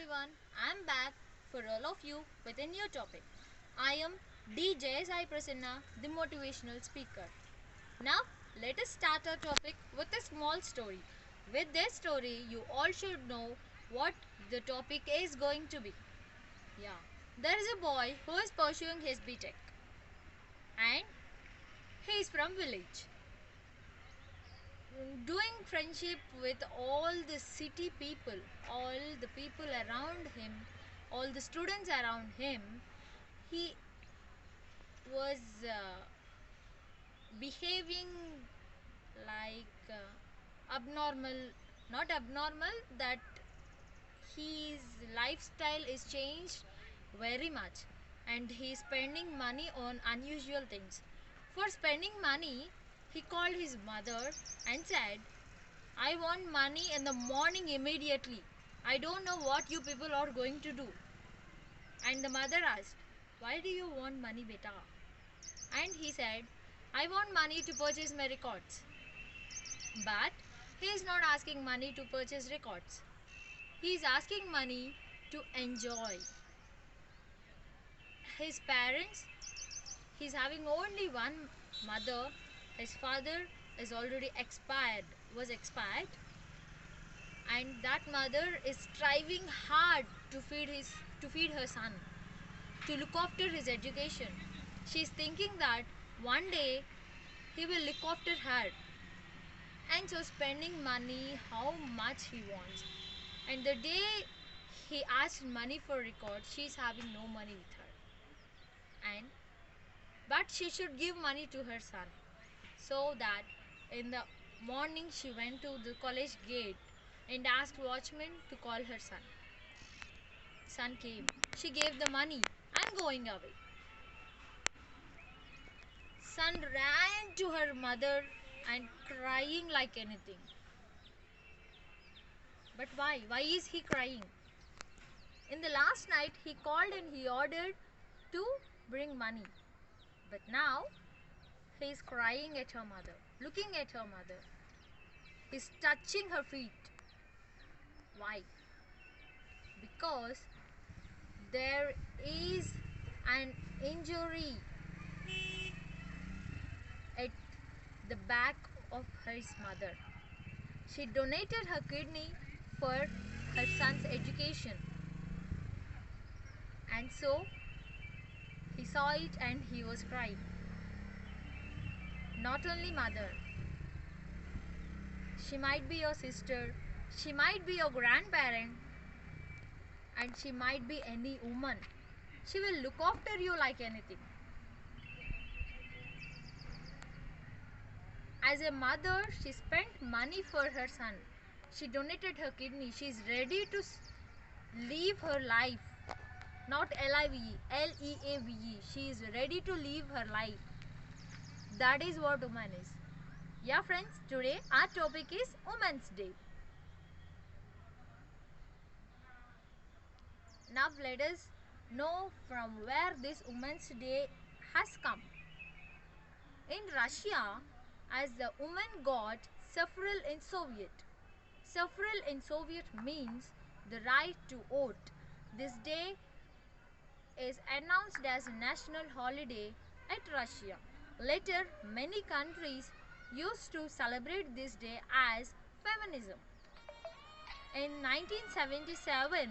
everyone, I'm back for all of you with a new topic. I am DJ Sai Prasanna, the motivational speaker. Now, let us start our topic with a small story. With this story, you all should know what the topic is going to be. Yeah, there is a boy who is pursuing his BTech and he is from village. Doing friendship with all the city people, all the people around him, all the students around him, he was behaving like abnormal, not abnormal, that his lifestyle is changed very much and he is spending money on unusual things. For spending money, he called his mother and said, I want money in the morning immediately. I don't know what you people are going to do. And the mother asked, why do you want money, beta? And he said, I want money to purchase my records. But he is not asking money to purchase records. He is asking money to enjoy. His parents, he is having only one mother. His father is already was expired, and that mother is striving hard to feed her son, to look after his education. She is thinking that one day he will look after her, and so spending money how much he wants. And the day he asked money for record, she is having no money with her, and but she should give money to her son, so that in the morning she went to the college gate and asked watchman to call her son. Son came. She gave the money. I'm going away. Son ran to her mother and crying like anything. But why? Why is he crying? In the last night he called and he ordered to bring money. But now he is crying at her mother, looking at her mother. He's touching her feet. Why? Because there is an injury at the back of his mother. She donated her kidney for her son's education, and so he saw it and he was crying. Not only mother, she might be your sister, she might be your grandparent, and she might be any woman. She will look after you like anything. As a mother, she spent money for her son. She donated her kidney. She is ready to live her life. Not L-I-V-E, L-E-A-V-E. She is ready to live her life. That is what woman is. Yeah friends, today our topic is Women's Day. Now let us know from where this Women's Day has come. In Russia, as the woman got suffrage in Soviet. Suffrage in Soviet means the right to vote. This day is announced as a national holiday at Russia. Later, many countries used to celebrate this day as feminism. In 1977,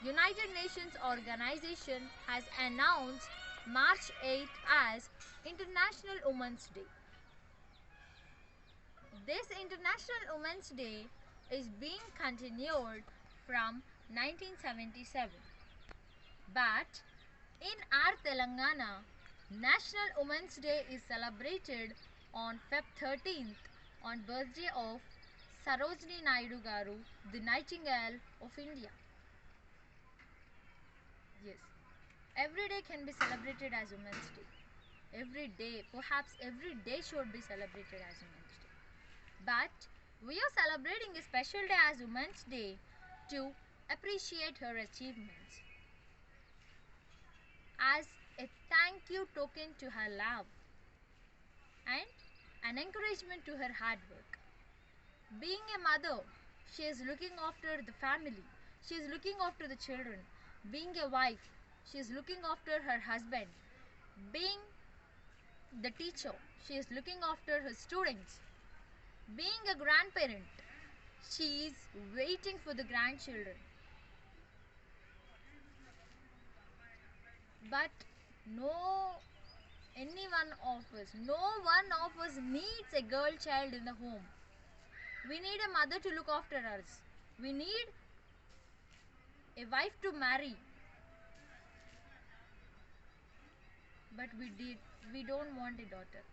United Nations Organization has announced March 8 as International Women's Day. This International Women's Day is being continued from 1977. But in our Telangana, National Women's Day is celebrated on Feb 13th on birthday of Sarojini Naidu Garu, the Nightingale of India. Yes, every day can be celebrated as Women's Day. Every day, perhaps every day should be celebrated as Women's Day. But we are celebrating a special day as Women's Day to appreciate her achievements, as a thank you token to her love and an encouragement to her hard work. Being a mother, she is looking after the family. She is looking after the children. Being a wife, she is looking after her husband. Being the teacher, she is looking after her students. Being a grandparent, she is waiting for the grandchildren. But no no one of us needs a girl child in the home. We need a mother to look after us. We need a wife to marry. But we don't want a daughter.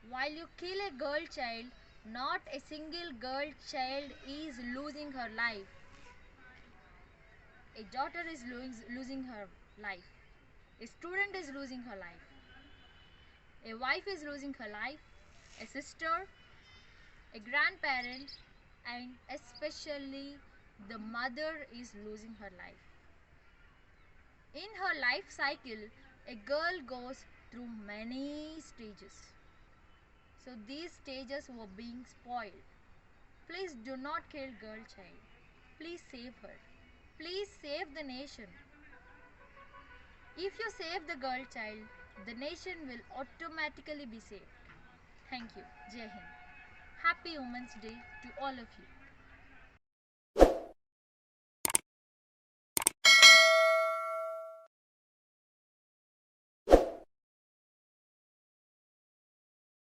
While you kill a girl child, not a single girl child is losing her life. A daughter is losing her life. A student is losing her life. A wife is losing her life. A sister, a grandparent, and especially the mother is losing her life. In her life cycle, a girl goes through many stages. So these stages were being spoiled. Please do not kill girl child. Please save her. Please save the nation. If you save the girl child, the nation will automatically be saved. Thank you. Jai Hind. Happy Women's Day to all of you.